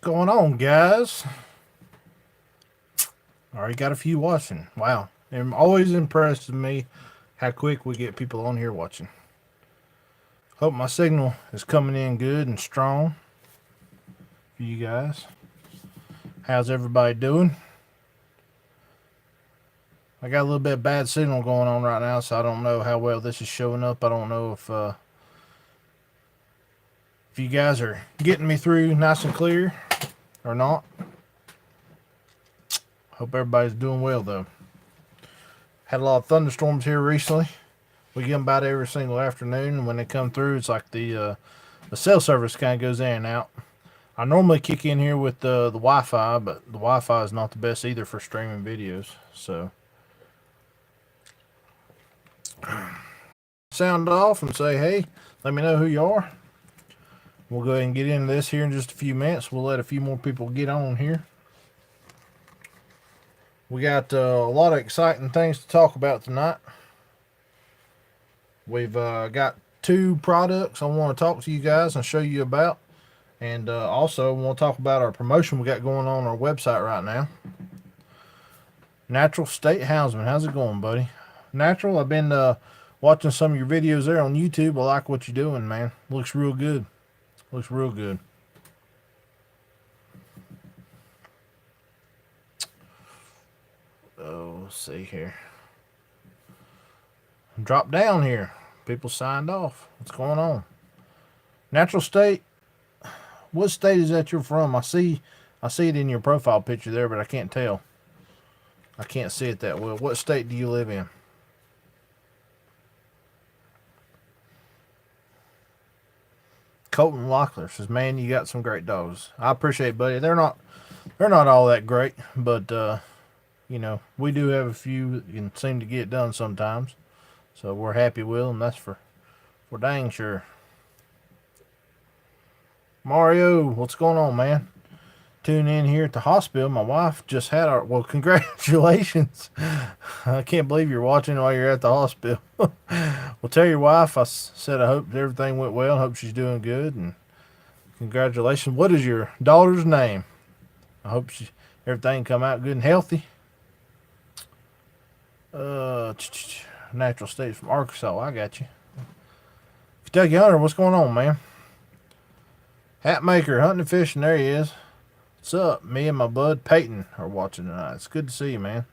Going on, guys? Already got a few watching. Wow. I'm always impressed with me how quick we get people on here watching. Hope my signal is coming in good and strong for you guys. How's everybody doing? I got a little bit of bad signal going on right now, so I don't know how well this is showing up. I don't know if you guys are getting me through nice and clear or not. Hope everybody's doing well, though. Had a lot of thunderstorms here recently. We get them about every single afternoon, and when they come through, it's like the cell service kind of goes in and out. I normally kick in here with the Wi-Fi, but the Wi-Fi is not the best either for streaming videos. So, sound off and say, hey, let me know who you are. We'll go ahead and get into this here in just a few minutes. We'll let a few more people get on here. We got a lot of exciting things to talk about tonight. We've got two products I want to talk to you guys and show you about. And also, I want to talk about our promotion we got going on our website right now. Natural State Houndsman. How's it going, buddy? Natural, I've been watching some of your videos there on YouTube. I like what you're doing, man. Looks real good. Looks real good. Oh, let's see here. Drop down here. People signed off. What's going on? Natural State. What state is that you're from? I see it in your profile picture there, but I can't tell. I can't see it that well. What state do you live in? Colton Locklear says, "Man, you got some great dogs. I appreciate it, buddy. They're not all that great, but you know, we do have a few that can seem to get it done sometimes. So we're happy with them. That's for dang sure." Mario, what's going on, man? Tune in here at the hospital. My wife just had our... Well, congratulations. I can't believe you're watching while you're at the hospital. Well, tell your wife I said I hope everything went well. I hope she's doing good. And congratulations. What is your daughter's name? I hope everything come out good and healthy. Natural States from Arkansas. I got you. Kentucky Hunter, what's going on, man? Hat Maker, hunting and fishing. There he is. What's up? Me and my bud Peyton are watching tonight. It's good to see you, man.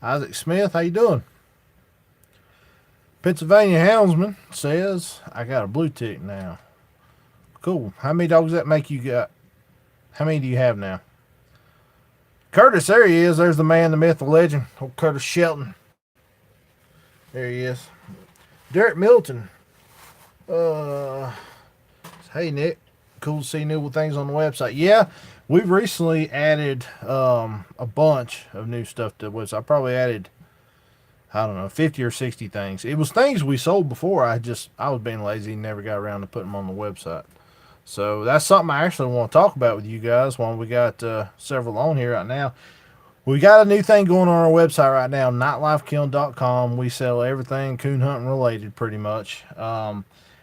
Isaac Smith, how you doing? Pennsylvania Houndsman says, I got a blue tick now. Cool. How many dogs does that make you got? How many do you have now? Curtis, there he is. There's the man, the myth, the legend. Old Curtis Shelton. There he is. Derek Milton. Hey, Nick. Cool to see new things on the website. Yeah, we've recently added a bunch of new stuff to the website. I probably added, I don't know, 50 or 60 things. It was things we sold before. I was being lazy and never got around to putting them on the website. So that's something I actually want to talk about with you guys while we got several on here right now. We got a new thing going on our website right now, nightlifekiln.com. We sell everything coon hunting related pretty much.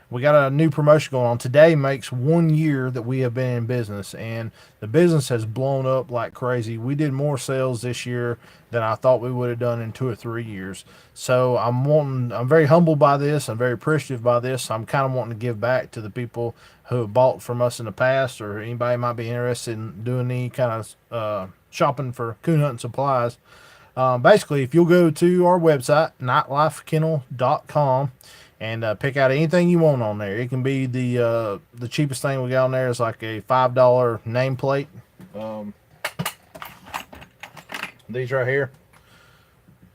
We got a new promotion going on. Today makes 1 year that we have been in business, and the business has blown up like crazy. We did more sales this year than I thought we would have done in 2 or 3 years. So I'm very humbled by this. I'm very appreciative by this. I'm kind of wanting to give back to the people who have bought from us in the past, or anybody might be interested in doing any kind of shopping for coon hunting supplies. Basically, if you'll go to our website, nightlifekennel.com, and pick out anything you want on there. It can be the cheapest thing we got on there is like a $5 nameplate. These right here,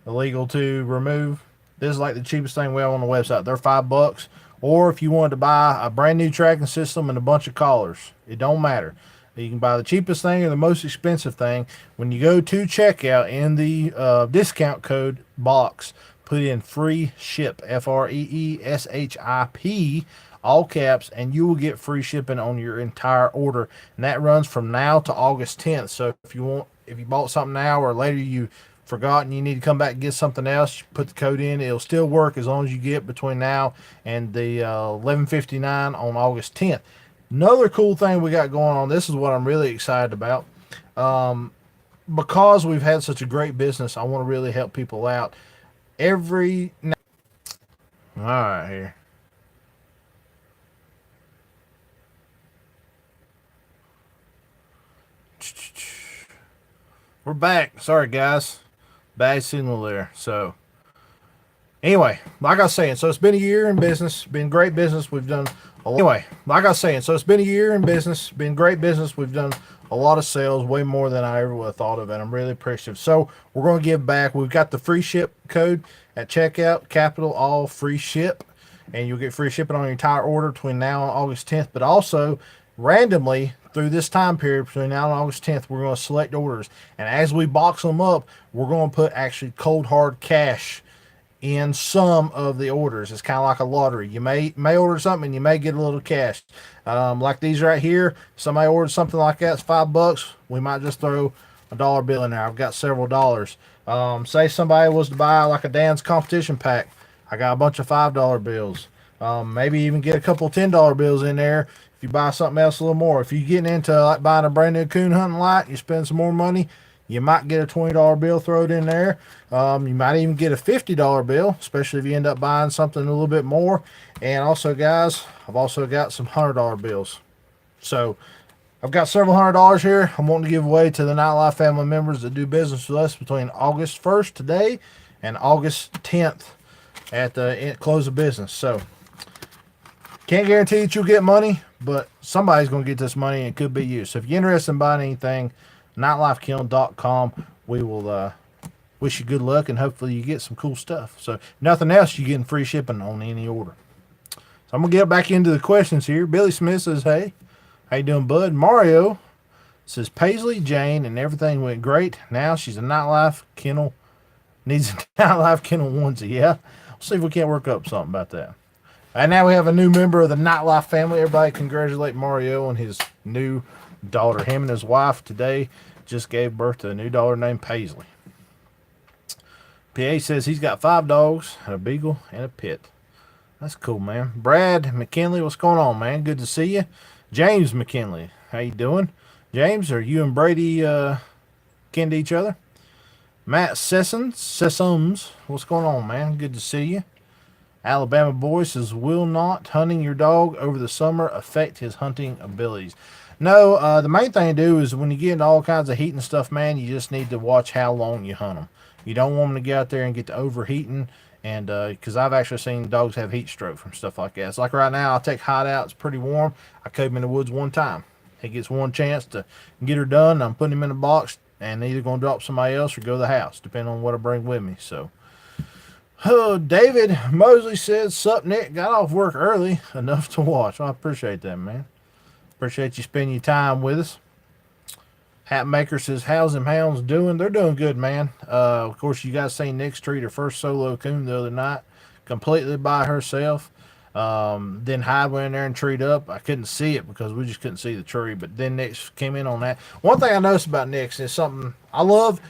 illegal to remove. This is like the cheapest thing we have on the website. They're $5. Or if you wanted to buy a brand new tracking system and a bunch of collars, it don't matter. You can buy the cheapest thing or the most expensive thing. When you go to checkout, in the discount code box, put in free ship, FREESHIP, all caps, and you will get free shipping on your entire order. And that runs from now to August 10th. So if you bought something now or later you forgot and you need to come back and get something else, put the code in. It'll still work as long as you get between now and the 11:59 on August 10th. Another cool thing we got going on. This is what I'm really excited about. Because we've had such a great business, I want to really help people out. All right, here. We're back. Sorry, guys. Bad signal there. So, anyway, like I was saying, so it's been a year in business. Been great business. We've done a lot. Anyway, like I was saying, so it's been a year in business. Been great business. We've done a lot of sales, way more than I ever would have thought of, and I'm really appreciative. So, we're going to give back. We've got the free ship code at checkout, capital all free ship, and you'll get free shipping on your entire order between now and August 10th. But also, randomly through this time period between now and August 10th, we're going to select orders, and as we box them up, we're going to put actually cold hard cash in some of the orders. It's kind of like a lottery. You may order something and you may get a little cash. Like these right here. Somebody ordered something like that. It's $5. We might just throw a dollar bill in there. I've got several dollars. Say somebody was to buy like a Dan's competition pack. I got a bunch of $5 bills. Maybe even get a couple $10 bills in there if you buy something else a little more. If you're getting into like buying a brand new coon hunting light, you spend some more money, you might get a $20 bill thrown in there. You might even get a $50 bill, especially if you end up buying something a little bit more. And also, guys, I've also got some $100 bills. So I've got several $100 here I'm wanting to give away to the Nightlife family members that do business with us between August 1st today and August 10th at the close of business. So can't guarantee that you'll get money, but somebody's going to get this money, and it could be you. So if you're interested in buying anything, nightlifekiln.com. We will wish you good luck, and hopefully you get some cool stuff. So if nothing else, you're getting free shipping on any order. So I'm going to get back into the questions here. Billy Smith says, hey, how you doing, bud? Mario says, Paisley Jane and everything went great. Now she's a Nightlife kennel. Needs a Nightlife kennel onesie. Yeah, we'll see if we can't work up something about that. And now we have a new member of the Nightlife family. Everybody congratulate Mario on his new daughter. Him and his wife today just gave birth to a new daughter named Paisley. PA says he's got 5 dogs, a beagle, and a pit. That's cool, man. Brad McKinley, what's going on, man? Good to see you. James McKinley, how you doing? James, are you and Brady kin to each other? Matt Sessoms, what's going on, man? Good to see you. Alabama boy says, will not hunting your dog over the summer affect his hunting abilities? No, the main thing to do is when you get into all kinds of heat and stuff, man, you just need to watch how long you hunt them. You don't want them to get out there and get to overheating, and because I've actually seen dogs have heat stroke from stuff like that. It's like right now, I'll take Hot out. It's pretty warm. I cut him in the woods one time. He gets one chance to get her done. I'm putting him in a box, and either going to drop somebody else or go to the house, depending on what I bring with me. So, David Mosley says, sup, Nick? Got off work early enough to watch. Well, I appreciate that, man. Appreciate you spending your time with us. Hatmaker says, how's them hounds doing? They're doing good, man. Of course, you guys seen Nick's treat her first solo coon the other night, completely by herself. Then Hyde went in there and treed up. I couldn't see it because we just couldn't see the tree, but then Nick's came in on that. One thing I noticed about Nick's is something I love,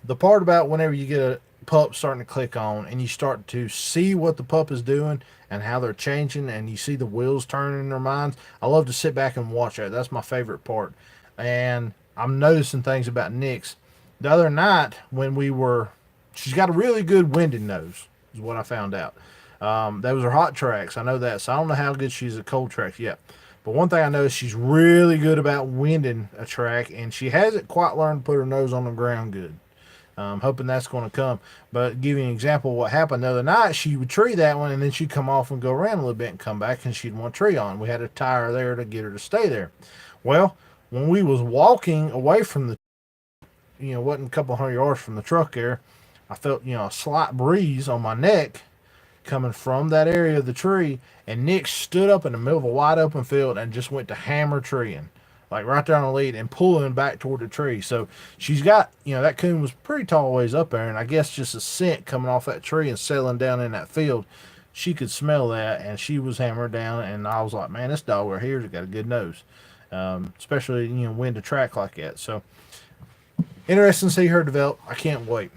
the part about whenever you get a pup starting to click on and you start to see what the pup is doing and how they're changing, and you see the wheels turning in their minds. I love to sit back and watch that. That's my favorite part. And I'm noticing things about Nick's. The other night when she's got a really good winded nose, is what I found out. Those are hot tracks. I know that. So I don't know how good she's at cold tracks yet. But one thing I know is she's really good about winding a track, and she hasn't quite learned to put her nose on the ground good. Hoping that's going to come. But give you an example of what happened the other night, she would tree that one, and then she'd come off and go around a little bit and come back, and she'd want to tree on. We had to tie her there to get her to stay there. Well, when we was walking away from the, wasn't a couple hundred yards from the truck there, I felt, a slight breeze on my neck coming from that area of the tree, and Nick stood up in the middle of a wide open field and just went to hammer treeing, like right there on the lead and pulling back toward the tree. So she's got, that coon was pretty tall ways up there, and I guess just a scent coming off that tree and settling down in that field, she could smell that, and she was hammered down, and I was like, man, this dog right here's got a good nose. Especially, wind a track like that. So, interesting to see her develop. I can't wait.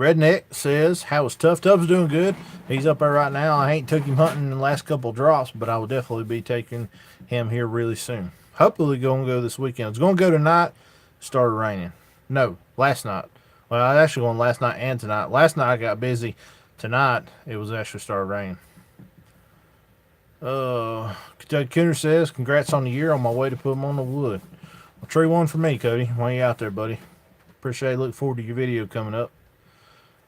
Redneck says, how is Tough? Tuff's doing good. He's up there right now. I ain't took him hunting in the last couple of drops, but I will definitely be taking him here really soon. Hopefully going to go this weekend. It's going to go tonight. Started raining. No, last night. Well, I was actually going last night and tonight. Last night I got busy. Tonight it was actually started raining. Kentucky Cooner says, congrats on the year. On my way to put them on the wood. Well, tree one for me, Cody. Why you out there, buddy? Appreciate it. Look forward to your video coming up.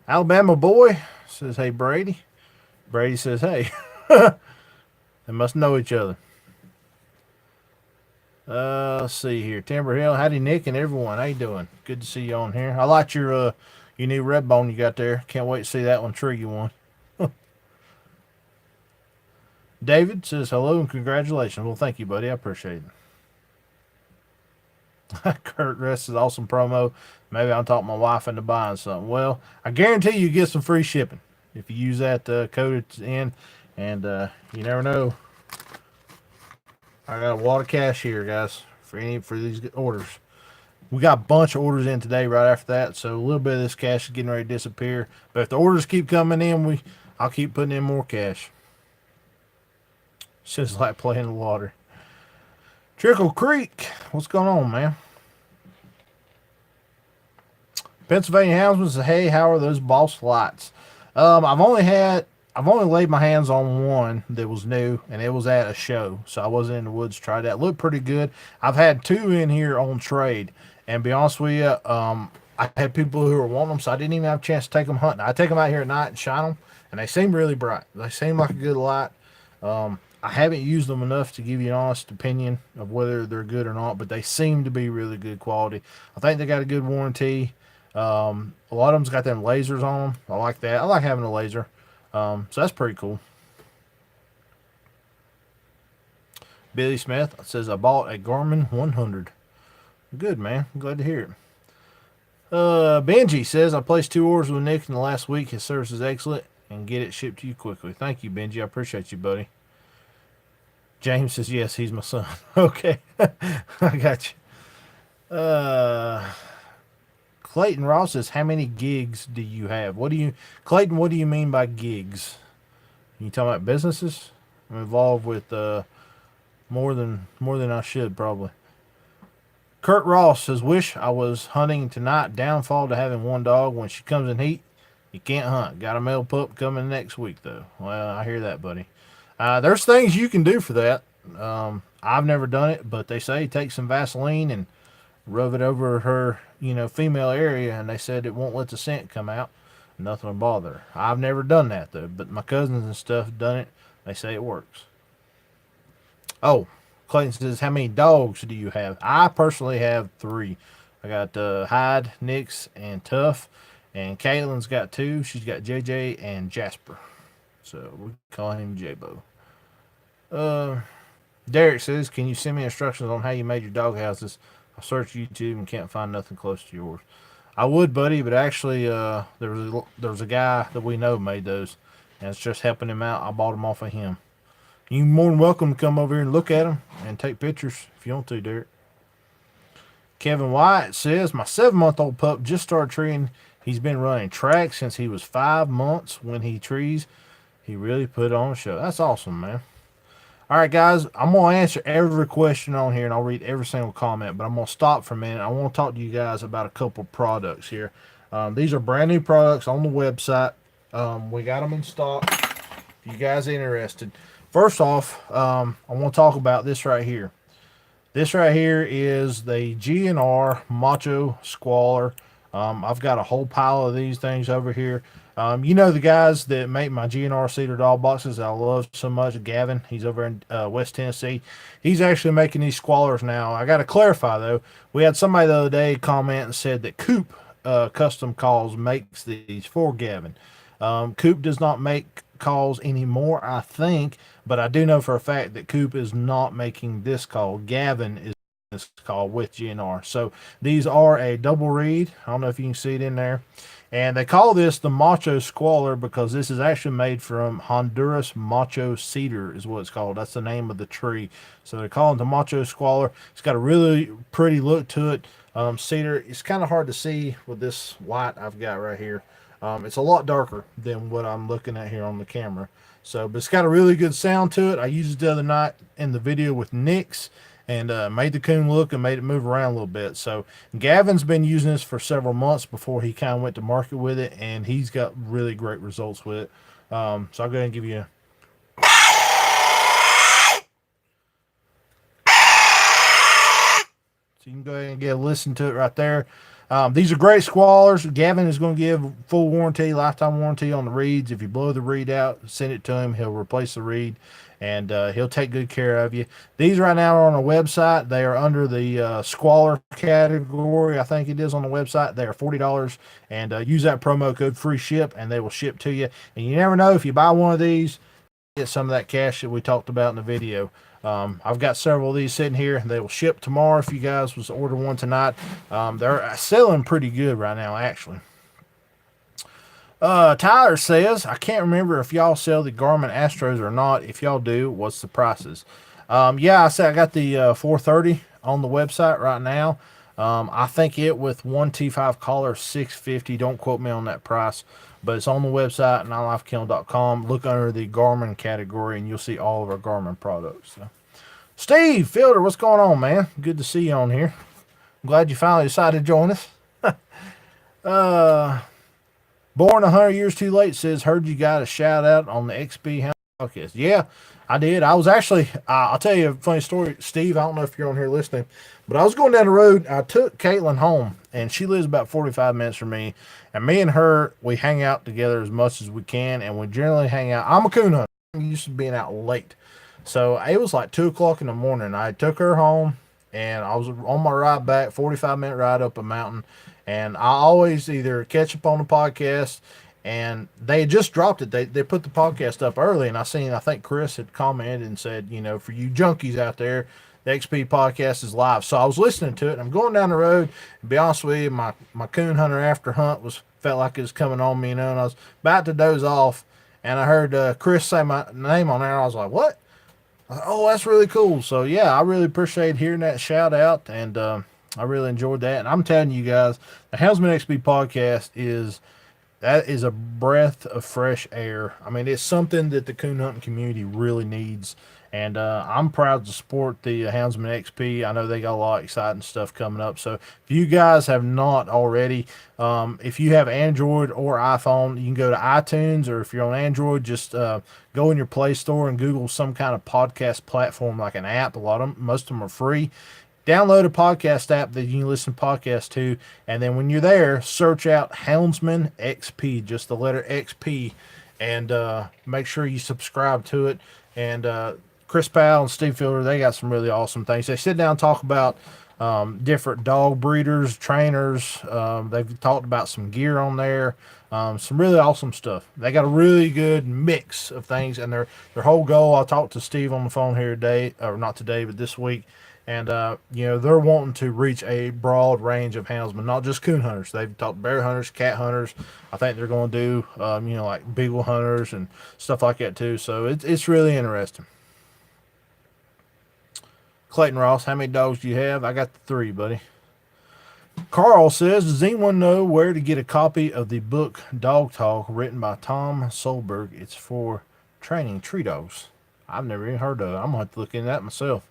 Alabama boy says, hey, Brady. Brady says, hey. They must know each other. Let's see here. Timber Hill. Howdy, Nick and everyone. How you doing? Good to see you on here. I like your new red bone you got there. Can't wait to see that one trigger one. David says, hello and congratulations. Well, thank you, buddy. I appreciate it. Kurt Rest is awesome promo. Maybe I'll talk my wife into buying something. Well, I guarantee you get some free shipping if you use that code at the end. And you never know. I got a wad of cash here, guys, for these orders. We got a bunch of orders in today right after that, so a little bit of this cash is getting ready to disappear. But if the orders keep coming in, I'll keep putting in more cash. It's just like playing the water. Trickle Creek, what's going on, man? Pennsylvania Houndsman says, hey, how are those Boss lights? I've only laid my hands on one that was new, and it was at a show, so I wasn't in the woods to try that. It looked pretty good. I've had two in here on trade, and to be honest with you, I had people who were wanting them, so I didn't even have a chance to take them hunting. I take them out here at night and shine them, and they seem really bright. They seem like a good light. I haven't used them enough to give you an honest opinion of whether they're good or not, but they seem to be really good quality. I think they got a good warranty. A lot of them's got them lasers on them. I like that. I like having a laser. So that's pretty cool. Billy Smith says, I bought a Garmin 100. Good, man. I'm glad to hear it. Benji says, I placed 2 orders with Nick in the last week. His service is excellent and get it shipped to you quickly. Thank you, Benji. I appreciate you, buddy. James says, yes, he's my son. Okay. I got you. Clayton Ross says, how many gigs do you have? Clayton, what do you mean by gigs? You talking about businesses? I'm involved with more than I should, probably. Kurt Ross says, wish I was hunting tonight. Downfall to having one dog. When she comes in heat, you can't hunt. Got a male pup coming next week, though. Well, I hear that, buddy. There's things you can do for that. I've never done it, but they say take some Vaseline and rub it over her, female area, and they said it won't let the scent come out. Nothing will bother her. I've never done that, though, but my cousins and stuff have done it. They say it works. Oh, Clayton says, how many dogs do you have? I personally have 3. I got Hyde, Nix, and Tough, and Caitlin's got 2. She's got JJ and Jasper. So we call him J-Bo. Derek says, can you send me instructions on how you made your dog houses? I searched YouTube and can't find nothing close to yours. I would, buddy, but actually there was a guy that we know made those, and it's just helping him out. I bought them off of him. You're more than welcome to come over here and look at them and take pictures if you want to, Derek. Kevin White says, my 7-month-old pup just started treeing. He's been running track since he was 5 months. When he trees, he really put on a show. That's awesome, man. All right, guys, I'm going to answer every question on here, and I'll read every single comment, but I'm going to stop for a minute. I want to talk to you guys about a couple products here. These are brand new products on the website. We got them in stock. If you guys are interested. First off, I want to talk about this right here. This right here is the GNR Macho Squaller. I've got a whole pile of these things over here. The guys that make my GNR cedar dog boxes I love so much, Gavin, he's over in West Tennessee. He's actually making these squallers now. I got to clarify, though. We had somebody the other day comment and said that Coop Custom Calls makes these for Gavin. Coop does not make calls anymore, I think, but I do know for a fact that Coop is not making this call. Gavin is this call with GNR. So these are a double reed. I don't know if you can see it in there. And they call this the Macho Squaller because this is actually made from Honduras Macho Cedar is what it's called. That's the name of the tree. So they're calling it the Macho Squaller. It's got a really pretty look to it. Cedar, it's kind of hard to see with this white I've got right here. It's a lot darker than what I'm looking at here on the camera. So, but it's got a really good sound to it. I used it the other night in the video with Nick's, and made the coon look and made it move around a little bit. So Gavin's been using this for several months before he kind of went to market with it, and he's got really great results with it. So I'll go ahead and give you so you can go ahead and get a listen to it right there. These are great squallers. Gavin is going to give full warranty, lifetime warranty on the reeds. If you blow the reed out, send it to him. He'll replace the reed, and he'll take good care of you. These right now are on our website. They are under the squaller category, I think it is on the website. They are $40, and use that promo code free ship, and they will ship to you. And you never know, if you buy one of these, get some of that cash that we talked about in the video. I've got several of these sitting here. They will ship tomorrow if you guys was to order one tonight. They're selling pretty good right now, actually. Tyler says, I can't remember if y'all sell the Garmin Astros or not. If y'all do, what's the prices? Yeah, I said I got the 430 on the website right now. I think it with one T5 collar $650. Don't quote me on that price, but it's on the website, nightlife.com. Look under the Garmin category, and you'll see all of our Garmin products. So. Steve Fielder, what's going on, man? Good to see you on here. I'm glad you finally decided to join us. Born 100 years too late says, heard you got a shout out on the XP Hound podcast. Yeah, I did. I was actually, I'll tell you a funny story, Steve. I don't know if you're on here listening, but I was going down the road. I took Caitlin home, and she lives about 45 minutes from me. And me and her, we hang out together as much as we can, and we generally hang out. I'm a coon hunter. I'm used to being out late. So it was like 2 o'clock in the morning. I took her home, and I was on my ride back, 45-minute ride up a mountain. And I always either catch up on the podcast, and they had just dropped it. They put the podcast up early, and I think Chris had commented and said, you know, for you junkies out there, the XP podcast is live. So I was listening to it, and I'm going down the road. To be honest with you, my coon hunter after hunt felt like it was coming on me, you know, and I was about to doze off, and I heard Chris say my name on there, and I was like, what? Oh, that's really cool. So yeah, I really appreciate hearing that shout out, and I really enjoyed that. And I'm telling you guys, the Houndsman XP podcast is a breath of fresh air. I mean, it's something that the coon hunting community really needs. And I'm proud to support the Houndsman XP. I know they got a lot of exciting stuff coming up. So if you guys have not already, if you have Android or iPhone, you can go to iTunes, or if you're on Android, just go in your Play Store and Google some kind of podcast platform, like an app. Most of them are free. Download a podcast app that you can listen to podcasts to, and then when you're there, search out Houndsman XP, just the letter XP, and make sure you subscribe to it. And Chris Powell and Steve Fielder, they got some really awesome things. They sit down and talk about different dog breeders, trainers. They've talked about some gear on there, some really awesome stuff. They got a really good mix of things, and their whole goal, I talked to Steve on the phone here today, or not today, but this week, and you know, they're wanting to reach a broad range of houndsmen, not just coon hunters. They've talked bear hunters, cat hunters. I think they're going to do you know, like beagle hunters and stuff like that too. So it's really interesting. Clayton Ross, how many dogs do you have? I got 3, buddy. Carl says, does anyone know where to get a copy of the book Dog Talk written by Tom Solberg? It's for training tree dogs. I've never even heard of it. I'm going to have to look into that myself.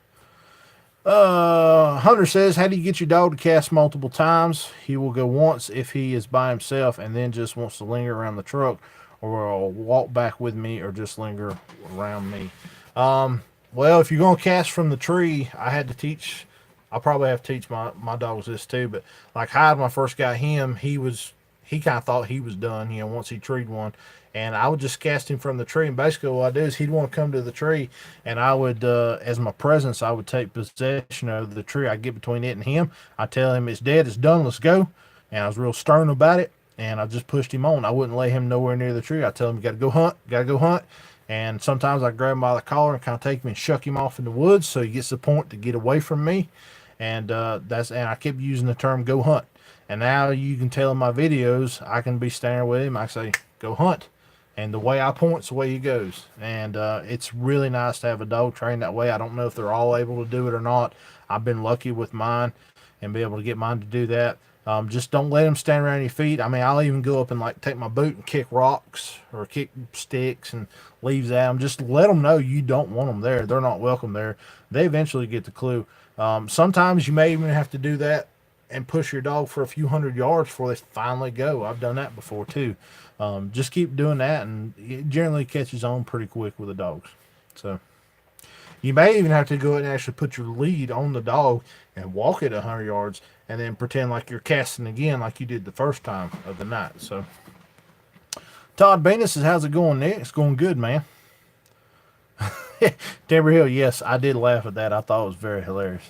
Hunter says, how do you get your dog to cast multiple times? He will go once if he is by himself, and then just wants to linger around the truck, or walk back with me, or just linger around me. Well, if you're going to cast from the tree, I'll probably have to teach my dogs this too, but like Hyde, when I first got him, he kind of thought he was done, you know, once he treed one. And I would just cast him from the tree. And basically what I do is he'd want to come to the tree, and I would, as my presence, I would take possession of the tree. I'd get between it and him. I tell him it's dead, it's done, let's go. And I was real stern about it, and I just pushed him on. I wouldn't lay him nowhere near the tree. I tell him, you got to go hunt. And sometimes I grab him by the collar and kind of take him and shuck him off in the woods, so he gets the point to get away from me. And and I kept using the term go hunt. And now you can tell in my videos, I can be standing with him. I say, go hunt. And the way I point's the way he goes. And it's really nice to have a dog trained that way. I don't know if they're all able to do it or not. I've been lucky with mine and be able to get mine to do that. Just don't let them stand around your feet. I mean, I'll even go up and like take my boot and kick rocks or kick sticks and leaves at them. Just let them know you don't want them there. They're not welcome there. They eventually get the clue. Sometimes you may even have to do that and push your dog for a few hundred yards before they finally go. I've done that before too. Just keep doing that, and it generally catches on pretty quick with the dogs. So you may even have to go and actually put your lead on the dog and walk it 100 yards and then pretend like you're casting again like you did the first time of the night. So Todd Venus says, how's it going, Nick? It's going good, man. Timber Hill, yes, I did laugh at that. I thought it was very hilarious.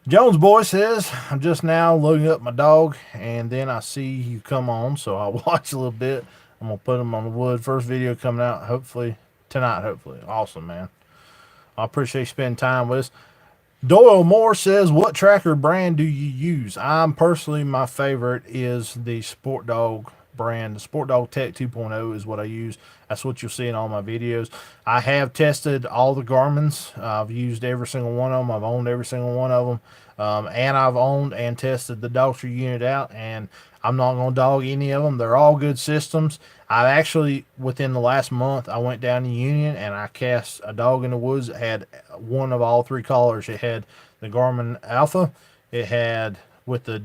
Jones Boy says, I'm just now loading up my dog, and then I see you come on, so I'll watch a little bit. I'm going to put him on the wood. First video coming out, hopefully, tonight, hopefully. Awesome, man. I appreciate you spending time with us. Doyle Moore says, what tracker brand do you use? I'm personally, my favorite is the Sport Dog brand. The Sport Dog Tech 2.0 is what I use. That's what you'll see in all my videos. I have tested all the Garmin's. I've used every single one of them. I've owned every single one of them. And I've owned and tested the Dogster unit out, and I'm not going to dog any of them. They're all good systems. I actually, within the last month, I went down to Union and I cast a dog in the woods that had one of all three collars. It had the Garmin Alpha. It had with the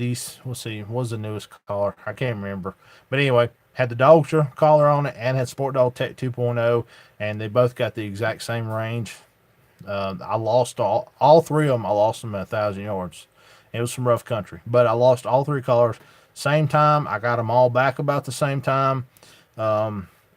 let's see, what was the newest collar? I can't remember. But anyway, had the Dogster collar on it and had Sport Dog Tech 2.0, and they both got the exact same range. I lost all three of them. I lost them at 1,000 yards. It was some rough country, but I lost all three collars same time. I got them all back about the same time.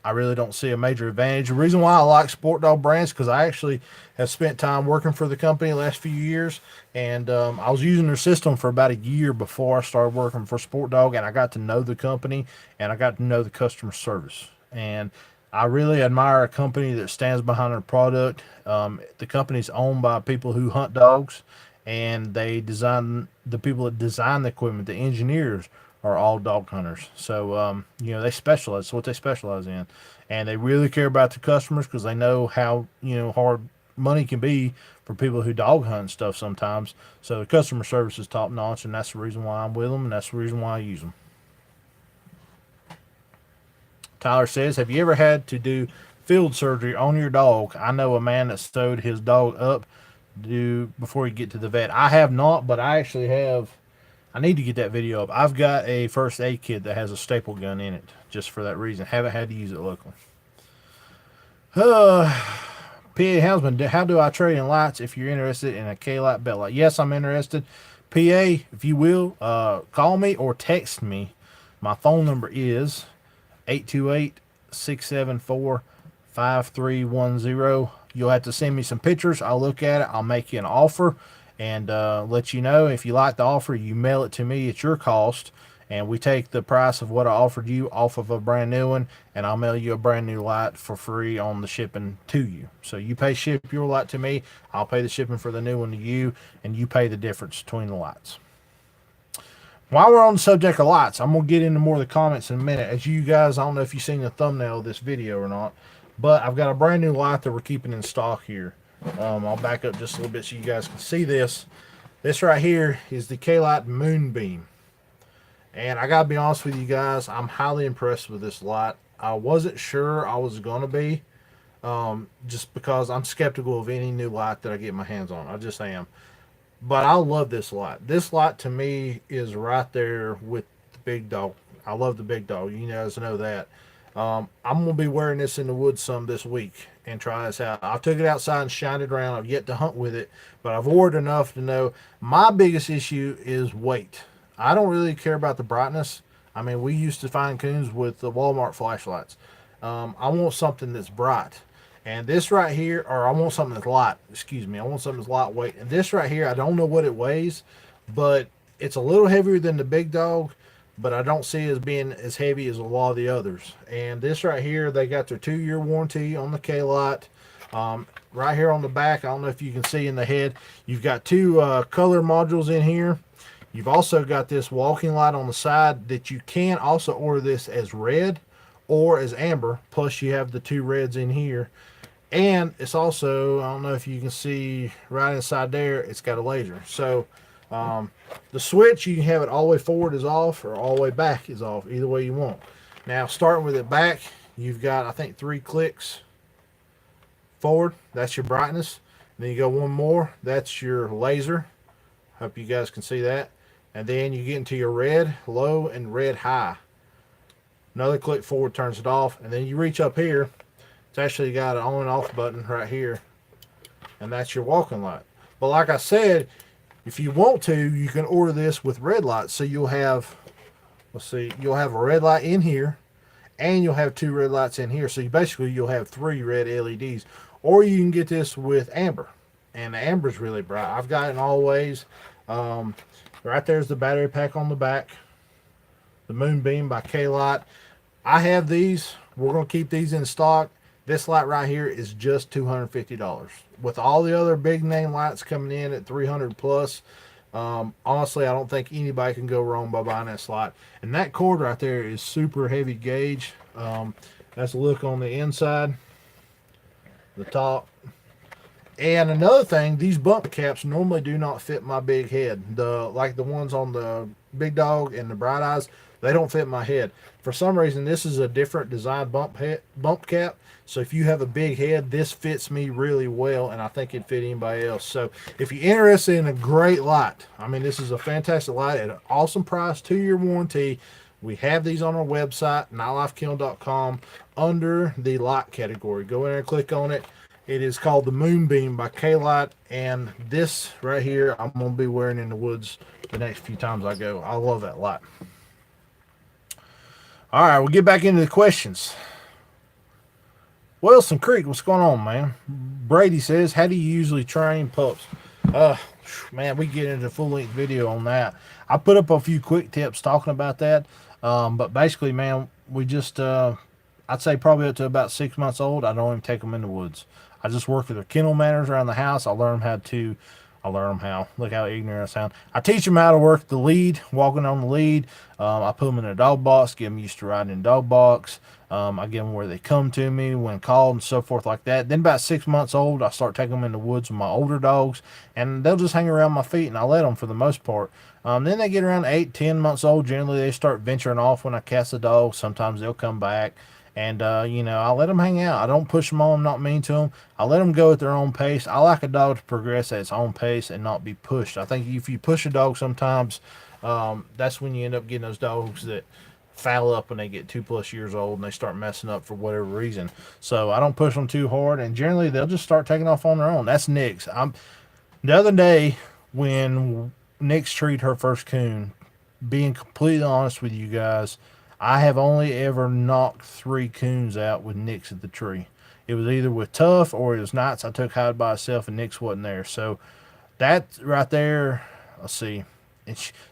I really don't see a major advantage. The reason why I like Sport Dog brands because I actually have spent time working for the company the last few years, and I was using their system for about a year before I started working for Sport Dog, and I got to know the company and I got to know the customer service. And I really admire a company that stands behind their product. The company's owned by people who hunt dogs, and they design the people that design the equipment, the engineers are all dog hunters. So, they specialize. It's what they specialize in. And they really care about the customers because they know how, hard money can be for people who dog hunt and stuff sometimes. So the customer service is top notch, and that's the reason why I'm with them, and that's the reason why I use them. Tyler says, have you ever had to do field surgery on your dog? I know a man that sewed his dog up before he get to the vet. I have not, but I actually have. I need to get that video up. I've got a first aid kit that has a staple gun in it just for that reason. Haven't had to use it locally. PA Houndsman, how do I trade in lights if you're interested in a K-Light belt light? Yes, I'm interested. PA, if you will, call me or text me. My phone number is 828-674-5310. You'll have to send me some pictures. I'll look at it. I'll make you an offer and let you know. If you like the offer, you mail it to me at your cost, and we take the price of what I offered you off of a brand new one, and I'll mail you a brand new light for free on the shipping to you. So you ship your light to me, I'll pay the shipping for the new one to you, and you pay the difference between the lights. While we're on the subject of lights, I'm going to get into more of the comments in a minute. As you guys, I don't know if you've seen the thumbnail of this video or not, but I've got a brand new light that we're keeping in stock here. I'll back up just a little bit so you guys can see this. This right here is the K-Light Moonbeam. And I got to be honest with you guys, I'm highly impressed with this light. I wasn't sure I was going to be, just because I'm skeptical of any new light that I get my hands on. I just am. But I love this light. This light to me is right there with the big dog. I love the big dog. You guys know that. I'm going to be wearing this in the woods some this week and try this out. I took it outside and shined it around. I've yet to hunt with it, but I've wore it enough to know my biggest issue is weight. I don't really care about the brightness. I mean, we used to find coons with the Walmart flashlights. I want something that's bright. And this right here, or I want something that's light. Excuse me. I want something that's lightweight. And this right here, I don't know what it weighs, but it's a little heavier than the big dog, but I don't see it as being as heavy as a lot of the others. And this right here, they got their 2-year warranty on the K-Light. Right here on the back, I don't know if you can see in the head, you've got two color modules in here. You've also got this walking light on the side that you can also order this as red or as amber. Plus you have the two reds in here. And it's also, I don't know if you can see right inside there, it's got a laser. So The switch, you can have it all the way forward is off or all the way back is off, either way you want. Now, starting with it back, you've got, I think, 3 clicks forward. That's your brightness. And then you go one more. That's your laser. Hope you guys can see that. And then you get into your red low and red high. Another click forward turns it off. And then you reach up here. It's actually got an on and off button right here. And that's your walking light. But like I said, if you want to, you can order this with red lights. So you'll have, let's see, you'll have a red light in here. And you'll have 2 red lights in here. So you'll have 3 red LEDs. Or you can get this with amber. And the amber's really bright. I've got it in all ways. Right there's the battery pack on the back. The Moonbeam by K-Light. I have these. We're going to keep these in stock. This light right here is just $250. With all the other big name lights coming in at $300 plus, honestly, I don't think anybody can go wrong by buying this light. And that cord right there is super heavy gauge. That's a look on the inside, the top. And another thing, these bump caps normally do not fit my big head. Like the ones on the Big Dog and the Bright Eyes, they don't fit my head. For some reason, this is a different design bump cap. So if you have a big head, this fits me really well, and I think it'd fit anybody else. So if you're interested in a great light, I mean, this is a fantastic light at an awesome price, 2-year warranty. We have these on our website, nightlifekiln.com, under the light category. Go in there and click on it. It is called the Moonbeam by K-Light, and this right here I'm going to be wearing in the woods the next few times I go. I love that light. All right, we'll get back into the questions. Wilson Creek, what's going on, man? Brady says, how do you usually train pups? Man, we get into a full-length video on that. I put up a few quick tips talking about that, but basically, man, we just, I'd say probably up to about 6 months old, I don't even take them in the woods. I just work with their kennel manners around the house. I learn them how. Look how ignorant I sound. I teach them how to work the lead, walking on the lead. I put them in a dog box, get them used to riding in a dog box. I get them where they come to me when called and so forth like that. Then about 6 months old, I start taking them in the woods with my older dogs, and they'll just hang around my feet, and I let them for the most part. Then they get around 8, 10 months old. Generally, they start venturing off when I cast the dog. Sometimes they'll come back. And, I let them hang out. I don't push them on, not mean to them. I let them go at their own pace. I like a dog to progress at its own pace and not be pushed. I think if you push a dog sometimes, that's when you end up getting those dogs that foul up when they get 2+ years old and they start messing up for whatever reason. So I don't push them too hard, and generally they'll just start taking off on their own. That's Nick's. The other day when Nick's treated her first coon, being completely honest with you guys, I have only ever knocked 3 coons out with Nick's at the tree. It was either with Tough or it was nights I took hide by itself and Nick's wasn't there. So that right there, let's see.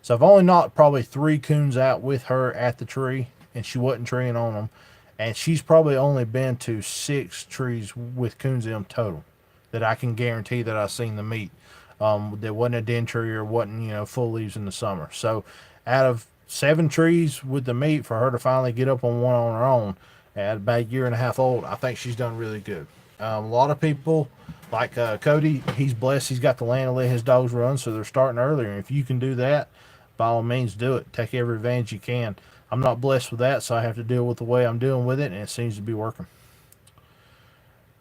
So I've only knocked probably 3 coons out with her at the tree, and she wasn't treeing on them. And she's probably only been to 6 trees with coons in them total that I can guarantee that I've seen the meat. That wasn't a den tree or wasn't, full leaves in the summer. So out of 7 trees with the meat, for her to finally get up on one on her own at about 1.5 years old, I think she's done really good. A lot of people, like Cody, he's blessed. He's got the land to let his dogs run, so they're starting earlier. And if you can do that, by all means, do it. Take every advantage you can. I'm not blessed with that, so I have to deal with the way I'm dealing with it, and it seems to be working.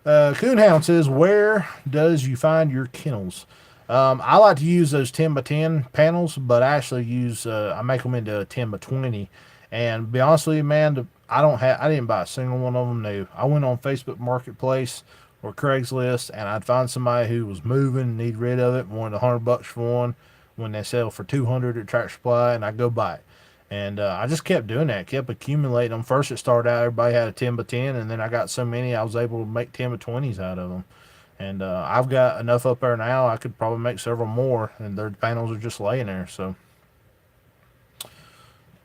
Coonhound says, where does you find your kennels? I like to use those 10x10 panels, but I actually I make them into 10x20. And to be honest with you, man, I didn't buy a single one of them new. I went on Facebook Marketplace or Craigslist, and I'd find somebody who was moving, need rid of it, wanted $100 for one when they sell for $200 at Tractor Supply, and I'd go buy it. And I just kept doing that, kept accumulating them. First, it started out, everybody had a 10x10, and then I got so many, I was able to make 10x20s out of them. And I've got enough up there now, I could probably make several more, and their panels are just laying there. So,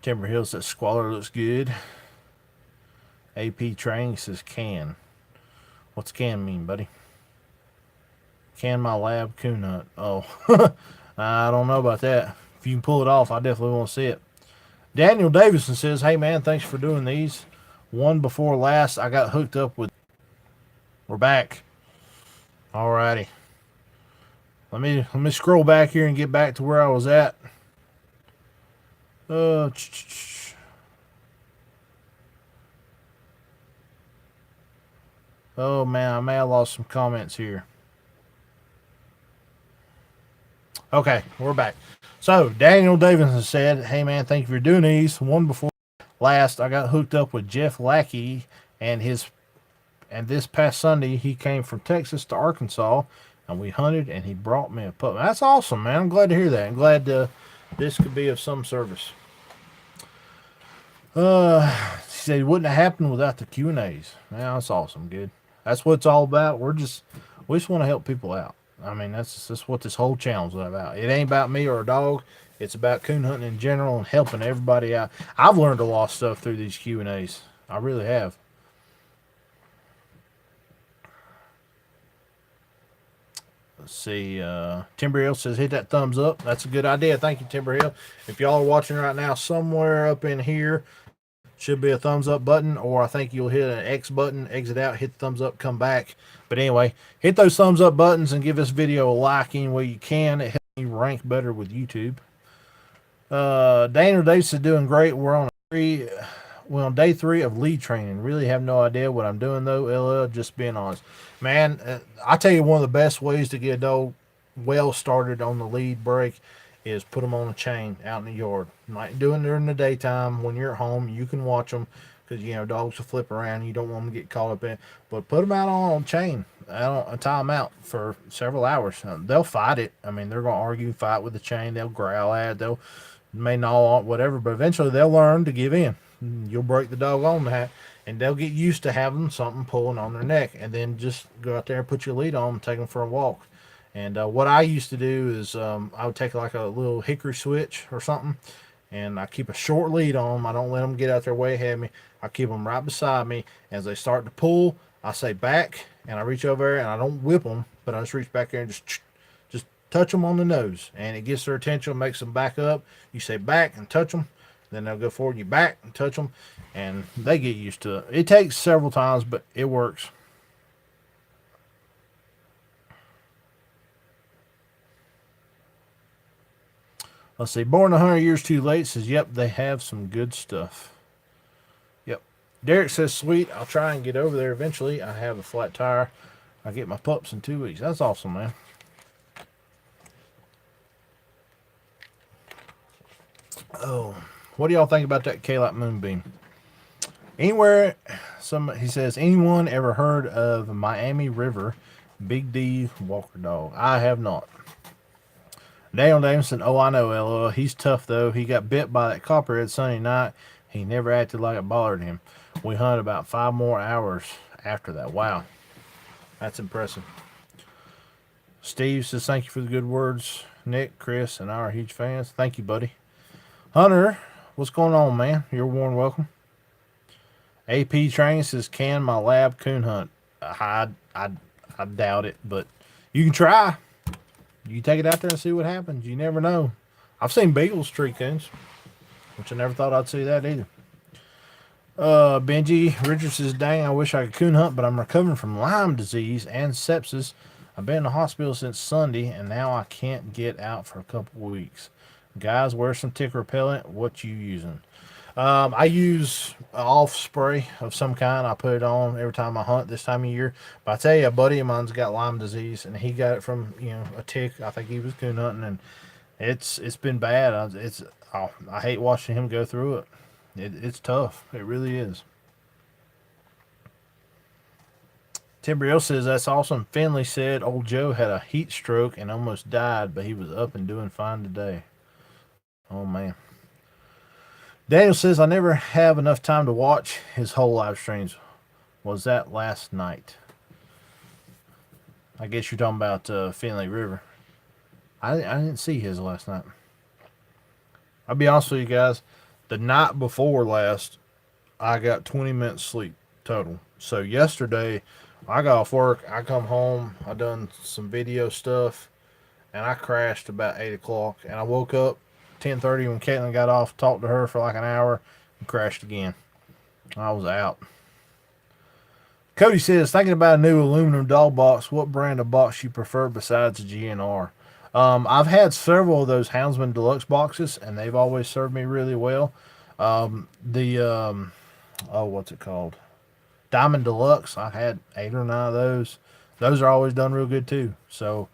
Timber Hill says, Squalor looks good. AP Training says, can. What's can mean, buddy? Can my lab coon hunt? Oh, I don't know about that. If you can pull it off, I definitely want to see it. Daniel Davison says, hey, man, thanks for doing these. One before last, I got hooked up with... We're back. Alrighty. Let me scroll back here and get back to where I was at. Uh, oh man, I may have lost some comments here. Okay, we're back. So Daniel Davidson said, "Hey man, thank you for doing these. One before last, I got hooked up with Jeff Lackey and his and this past Sunday he came from Texas to Arkansas and we hunted and he brought me a pup. That's awesome, man. I'm glad to hear that. I'm glad this could be of some service." She said it wouldn't have happened without the Q and A's. Man, that's awesome, good. That's what it's all about. We just want to help people out. I mean, that's what this whole channel's about. It ain't about me or a dog. It's about coon hunting in general and helping everybody out. I've learned a lot of stuff through these Q and A's. I really have. Let's see. Timber Hill says hit that thumbs up. That's a good idea. Thank you, Timber Hill. If y'all are watching right now, somewhere up in here should be a thumbs up button, or I think you'll hit an X button, exit out, hit the thumbs up, come back. But anyway, hit those thumbs up buttons and give this video a like any way you can. It helps me rank better with YouTube. Daniel Davis is doing great. We're on day 3 of lead training. Really have no idea what I'm doing though. LL, just being honest, man. I tell you, one of the best ways to get a dog well started on the lead break is put them on a chain out in the yard. Like doing it during the daytime when you're at home, you can watch them because dogs will flip around. You don't want them to get caught up in. But put them out on a chain, tie them out for several hours. They'll fight it. I mean, they're gonna argue, fight with the chain. They'll growl at it. They'll may gnaw on whatever, but eventually they'll learn to give in. You'll break the dog on that, and they'll get used to having something pulling on their neck. And then just go out there and put your lead on and take them for a walk. And what I used to do is I would take like a little hickory switch or something, and I keep a short lead on them. I don't let them get out there way ahead of me. I keep them right beside me. As they start to pull, I say back, and I reach over there, and I don't whip them, but I just reach back there and just touch them on the nose, and it gets their attention, makes them back up. You say back and touch them, then they'll go forward. You back and touch them, and they get used to it. It takes several times, but it works. Let's see. Born 100 years too late says, yep, they have some good stuff. Yep. Derek says, sweet. I'll try and get over there eventually. I have a flat tire. I get my pups in 2 weeks. That's awesome, man. Oh, what do y'all think about that K-Lite Moonbeam? Anywhere, he says, anyone ever heard of Miami River Big D Walker Dog? I have not. Daniel Davidson, oh, I know, LOL. He's tough, though. He got bit by that copperhead Sunday night. He never acted like it bothered him. We hunted about 5 more hours after that. Wow. That's impressive. Steve says, thank you for the good words. Nick, Chris, and I are huge fans. Thank you, buddy. Hunter, what's going on, man? You're warm welcome. AP Training says, can my lab coon hunt? I doubt it, but you can try. You take it out there and see what happens. You never know. I've seen beagles tree coons, which I never thought I'd see that either. Benji Richards says, dang, I wish I could coon hunt, but I'm recovering from Lyme disease and sepsis. I've been in the hospital since Sunday, and now I can't get out for a couple weeks. Guys, wear some tick repellent. What you using? I use off spray of some kind. I put it on every time I hunt this time of year. But I tell you, a buddy of mine's got Lyme disease, and he got it from a tick. I think he was coon hunting, and it's been bad. I hate watching him go through it. It's tough. It really is. Timbriel says, that's awesome. Finley said old Joe had a heat stroke and almost died, but he was up and doing fine today. Oh, man. Daniel says, I never have enough time to watch his whole live streams. Was that last night? I guess you're talking about Finley River. I didn't see his last night. I'll be honest with you guys. The night before last, I got 20 minutes sleep total. So yesterday, I got off work. I come home. I done some video stuff. And I crashed about 8 o'clock. And I woke up 10:30 when Caitlin got off, talked to her for like an hour, and crashed again. I was out. Cody says, thinking about a new aluminum dog box, what brand of box you prefer besides the GNR? I've had several of those Houndsman Deluxe boxes, and they've always served me really well. Oh, what's it called? Diamond Deluxe. I had 8 or 9 of those. Those are always done real good too. So,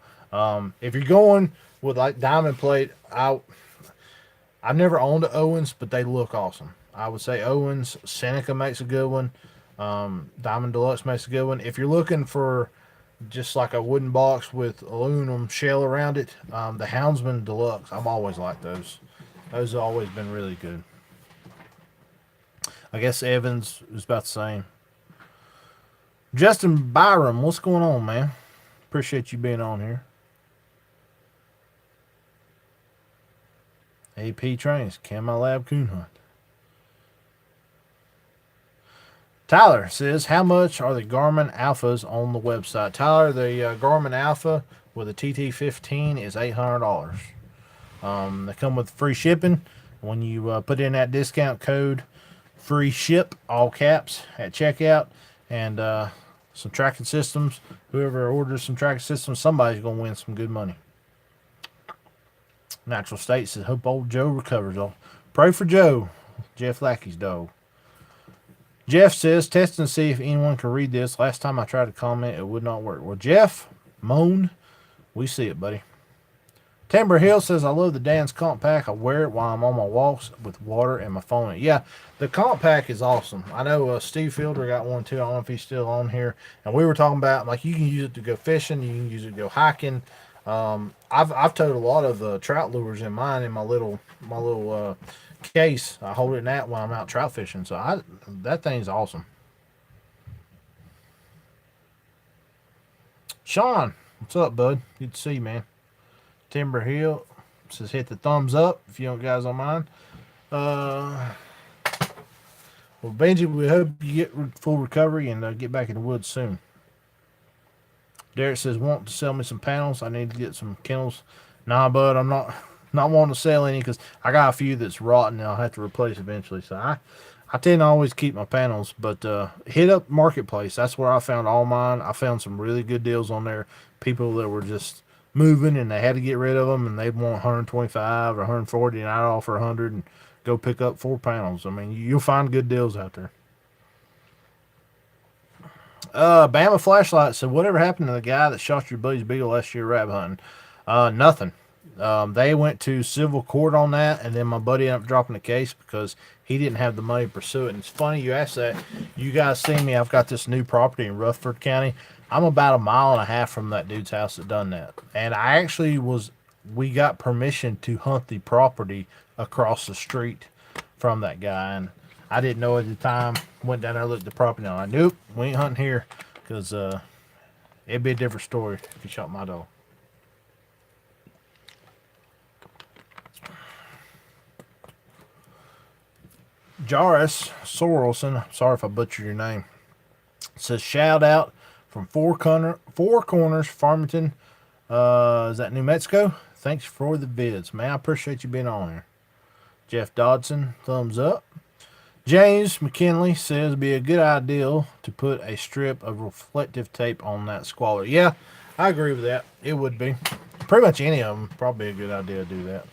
if you're going with like diamond plate, I've never owned an Owens, but they look awesome. I would say Owens, Seneca makes a good one. Diamond Deluxe makes a good one. If you're looking for just like a wooden box with aluminum shell around it, the Houndsman Deluxe, I've always liked those. Those have always been really good. I guess Evans is about the same. Justin Byram, what's going on, man? Appreciate you being on here. AP Trains, Camo Lab Coon Hunt. Tyler says, how much are the Garmin Alphas on the website? Tyler, the Garmin Alpha with a TT15 is $800. They come with free shipping. When you put in that discount code, free ship, all caps, at checkout, and some tracking systems. Whoever orders some tracking systems, somebody's going to win some good money. Natural State says, hope old Joe recovers. I'll pray for Joe, Jeff Lackey's dog. Jeff says, test and see if anyone can read this. Last time I tried to comment, it would not work. Well, Jeff, moan. We see it, buddy. Timber Hill says, I love the Dan's comp pack. I wear it while I'm on my walks with water and my phone in it. Yeah, the comp pack is awesome. I know Steve Fielder got one too. I don't know if he's still on here. And we were talking about, like, you can use it to go fishing. You can use it to go hiking. I've towed a lot of trout lures in mine in my little case. I hold it in that when I'm out trout fishing. So that thing's awesome. Sean, what's up, bud? Good to see you, man. Timber Hill says hit the thumbs up if you don't guys don't mind. Well, Benji, we hope you get full recovery and get back in the woods soon. Derek says, want to sell me some panels? I need to get some kennels. Nah, bud, I'm not wanting to sell any because I got a few that's rotten and I'll have to replace eventually. So I tend to always keep my panels, but hit up Marketplace. That's where I found all mine. I found some really good deals on there. People that were just moving and they had to get rid of them and they want 125 or 140 and I'd offer 100 and go pick up 4 panels. I mean, you'll find good deals out there. Bama Flashlight said, whatever happened to the guy that shot your buddy's beagle last year rabbit hunting? Nothing. They went to civil court on that, and then my buddy ended up dropping the case because he didn't have the money to pursue it. And it's funny you asked that. You guys see me, I've got this new property in Rutherford County. I'm about 1.5 miles from that dude's house that done that. And we got permission to hunt the property across the street from that guy. And I didn't know at the time. Went down there, looked at the property, and I'm like, nope, we ain't hunting here because it'd be a different story if he shot my dog. Jairus Sorrelson, sorry if I butchered your name, says shout out from Four Corners, Farmington. Is that New Mexico? Thanks for the vids, man. I appreciate you being on here. Jeff Dodson, thumbs up. James McKinley says it'd be a good idea to put a strip of reflective tape on that squaller. Yeah, I agree with that. It would be. Pretty much any of them, probably a good idea to do that.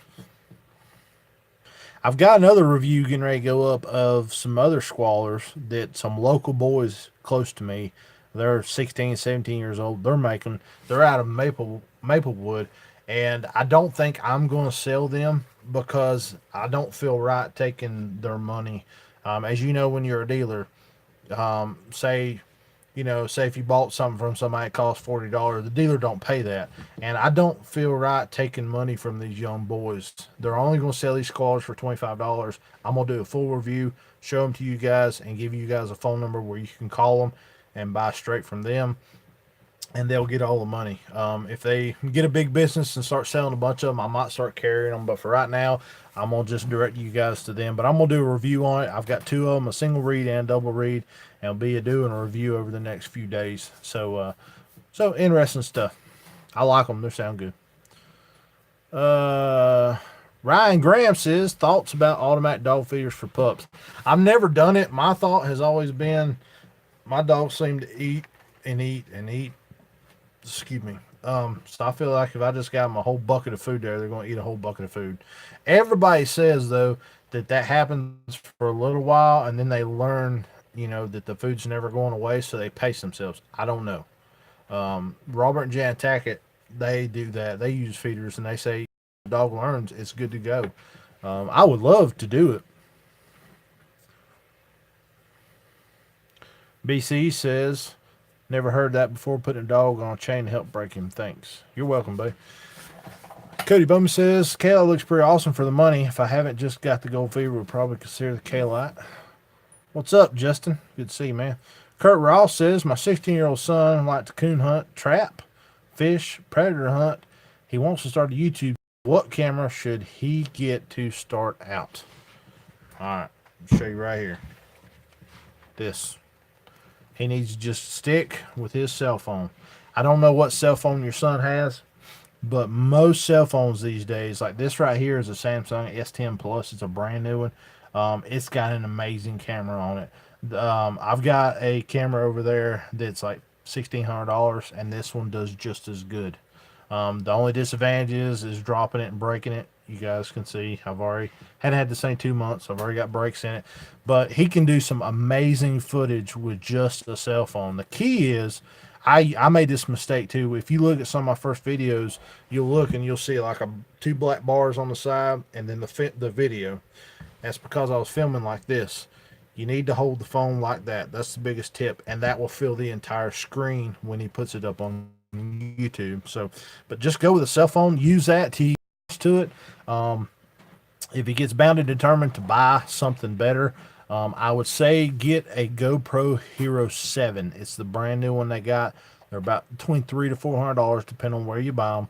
I've got another review getting ready to go up of some other squallers that some local boys close to me, they're 16, 17 years old, they're out of Maplewood, and I don't think I'm going to sell them because I don't feel right taking their money. As you know, when you're a dealer, say if you bought something from somebody that costs $40, the dealer don't pay that. And I don't feel right taking money from these young boys. They're only going to sell these squallers for $25. I'm going to do a full review, show them to you guys, and give you guys a phone number where you can call them and buy straight from them. And they'll get all the money. If they get a big business and start selling a bunch of them, I might start carrying them. But for right now, I'm going to just direct you guys to them. But I'm going to do a review on it. I've got 2 of them, a single read and double read. And I'll be doing a review over the next few days. So interesting stuff. I like them. They sound good. Ryan Graham says, thoughts about automatic dog feeders for pups. I've never done it. My thought has always been my dogs seem to eat and eat and eat. Excuse me. So I feel like if I just got them a whole bucket of food there, they're going to eat a whole bucket of food. Everybody says though that happens for a little while, and then they learn, that the food's never going away, so they pace themselves. I don't know. Robert and Jan Tackett, they do that. They use feeders, and they say the dog learns, it's good to go. I would love to do it. BC says, never heard that before. Putting a dog on a chain to help break him. Thanks. You're welcome, buddy. Cody Bowman says, Kayla looks pretty awesome for the money. If I haven't just got the gold fever, would probably consider the Kaylite. What's up, Justin? Good to see you, man. Kurt Ross says, my 16-year-old son likes to coon hunt, trap, fish, predator hunt. He wants to start a YouTube. What camera should he get to start out? All right, I'll show you right here. This. He needs to just stick with his cell phone. I don't know what cell phone your son has, but most cell phones these days, like this right here, is a Samsung S10 Plus. It's a brand new one. It's got an amazing camera on it. I've got a camera over there that's like $1,600, and this one does just as good. The only disadvantage is dropping it and breaking it. You guys can see I've already hadn't had this thing 2 months. I've already got breaks in it, but he can do some amazing footage with just a cell phone. The key is, I made this mistake too. If you look at some of my first videos, you'll look and you'll see like two black bars on the side, and then the video. That's because I was filming like this. You need to hold the phone like that. That's the biggest tip, and that will fill the entire screen when he puts it up on YouTube. So, but just go with a cell phone. Use that to it. If he gets bound and determined to buy something better, I would say get a GoPro Hero 7. It's the brand new one they got. They're about between $300 to $400, depending on where you buy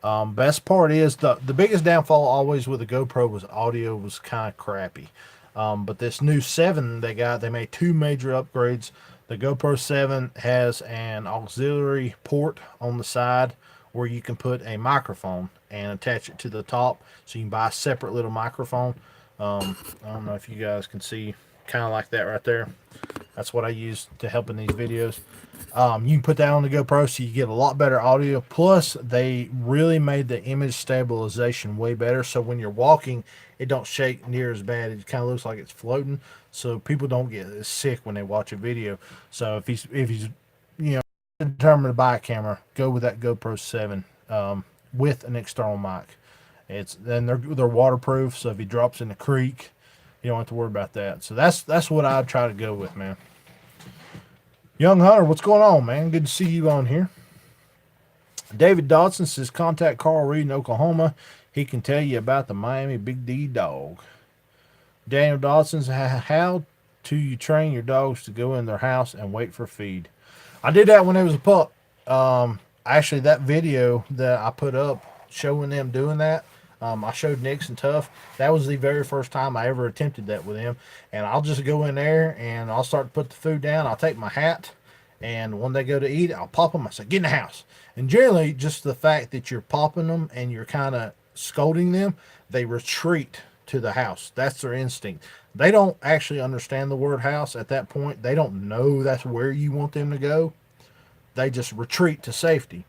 them. Best part is the biggest downfall always with the GoPro was audio was kind of crappy. But this new 7 they made two major upgrades. The GoPro 7 has an auxiliary port on the side where you can put a microphone and attach it to the top, so you can buy a separate little microphone. I don't know if you guys can see, kind of like that right there. That's what I use to help in these videos. You can put that on the GoPro so you get a lot better audio. Plus, they really made the image stabilization way better, so when you're walking, it don't shake near as bad. It kind of looks like it's floating, so people don't get as sick when they watch a video. So if he's determined to buy a camera, go with that GoPro 7 with an external mic. They're waterproof, so if he drops in the creek, you don't have to worry about that. So that's what I'd try to go with, man. Young Hunter, what's going on, man? Good to see you on here. David Dodson says, contact Carl Reed in Oklahoma. He can tell you about the Miami Big D dog. Daniel Dodson says, how do you train your dogs to go in their house and wait for feed? I did that when it was a pup. Actually, that video that I put up showing them doing that, I showed Nix and Tough. That was the very first time I ever attempted that with them. And I'll just go in there and I'll start to put the food down. I'll take my hat, and when they go to eat, I'll pop them. I say, get in the house. And generally, just the fact that you're popping them and you're kind of scolding them, they retreat to the house. That's their instinct. They don't actually understand the word house at that point. They don't know that's where you want them to go. They just retreat to safety.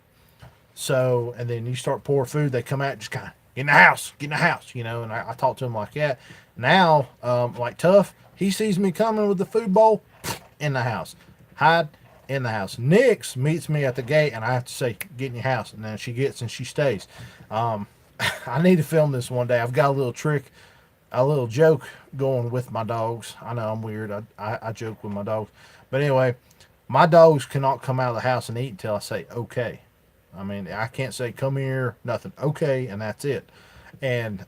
So, and then you start pouring food, they come out just kind of, get in the house, and I talk to them like that. Now, like Tough, he sees me coming with the food bowl, in the house. Hide, in the house. Nix meets me at the gate, and I have to say, get in your house. And then she gets and she stays. I need to film this one day. I've got a little trick, a little joke going with my dogs. I know I'm weird. I joke with my dogs. But anyway, my dogs cannot come out of the house and eat until I say, okay. I mean, I can't say, come here, nothing. Okay, and that's it. And